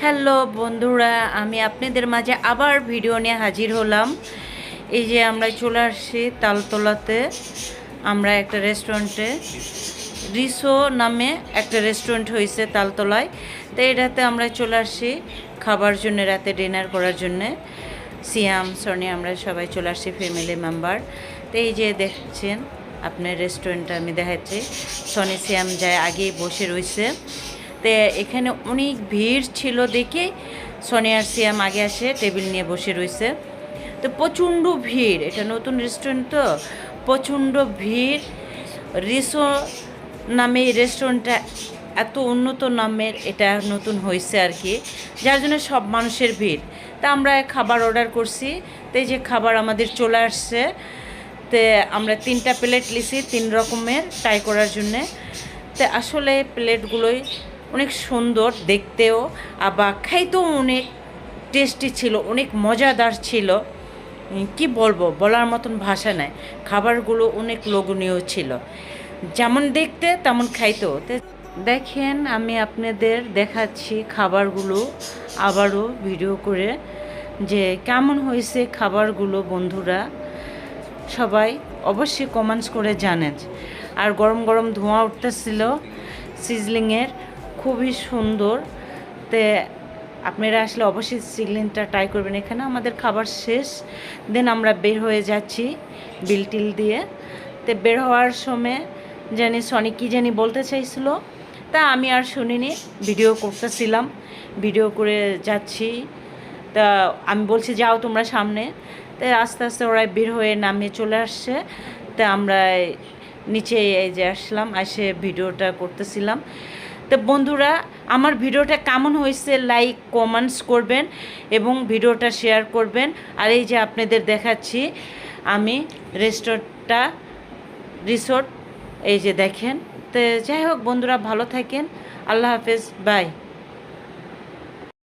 Hello বন্ধুরা, আমি আপনাদের মাঝে আবার ভিডিও নিয়ে হাজির হলাম। এই যে আমরা চলে আসছি তালতলাতে। আমরা একটা রেস্টুরেন্টে, রিসো নামে একটা রেস্টুরেন্ট হয়েছে তালতলায়। তো এটাতে আমরা চলে আসছি খাবার জন্য, রাতে ডিনার করার জন্যে। সিয়াম, সনি, আমরা সবাই চলে আসছি, ফ্যামিলি মেম্বার। তো এই যে দেখছেন আপনার রেস্টুরেন্টটা আমি দেখাচ্ছি। সনি সিয়াম যায় আগেই বসে রয়েছে। তো এখানে অনেক ভিড় ছিল দেখে সনি আর সিয়াম আগে আসে টেবিল নিয়ে বসে রয়েছে। তো প্রচণ্ড ভিড়, এটা নতুন রেস্টুরেন্ট তো প্রচণ্ড ভিড়। রিসো নামে এই রেস্টুরেন্টটা এত উন্নত নামের, এটা নতুন হয়েছে আর কি, যার জন্য সব মানুষের ভিড়। তা আমরা খাবার অর্ডার করছি, তো এই যে খাবার আমাদের চলে আসছে। তো আমরা 3টা প্লেট লিছি 3 রকমের ট্রাই করার জন্যে। তো আসলে প্লেটগুলোই অনেক সুন্দর দেখতেও, আবার খাইতেও অনেক টেস্টি ছিল, অনেক মজাদার ছিল। কি বলবো, বলার মতন ভাষা নাই। খাবারগুলো অনেক লোভনীয় ছিল, যেমন দেখতে তেমন খাইতেও। দেখেন আমি আপনাদের দেখাচ্ছি খাবারগুলো আবারও ভিডিও করে, যে কেমন হয়েছে খাবারগুলো। বন্ধুরা সবাই অবশ্যই কমেন্টস করে জানেন। আর গরম গরম ধোঁয়া উঠতেছিল সিজলিংয়ের, খুবই সুন্দর। তে আপনারা আসলে অবশ্যই সিজলিংটা ট্রাই করবেন। এখানে আমাদের খাবার শেষ, দেন আমরা বের হয়ে যাচ্ছি বিল টিল দিয়ে। তো বের হওয়ার সময় জানি সনি কী জানি বলতে চাইছিল, তা আমি আর শুনিনি, ভিডিও করতেছিলাম, ভিডিও করে যাচ্ছি। তা আমি বলছি যাও তোমরা সামনে। তাই আস্তে আস্তে ওরা বের হয়ে নামিয়ে চলে আসছে। তা আমরা নিচে এই যে আসলাম, এসে ভিডিওটা করতেছিলাম। তো বন্ধুরা আমার ভিডিওটা কেমন হয়েছে লাইক কমেন্টস করবেন এবং ভিডিওটা শেয়ার করবেন। আর এই যে আপনাদের দেখাচ্ছি আমি রিসোর্ট, এই যে দেখেন। তো যাই হোক বন্ধুরা, ভালো থাকেন, আল্লাহ হাফেজ, বাই।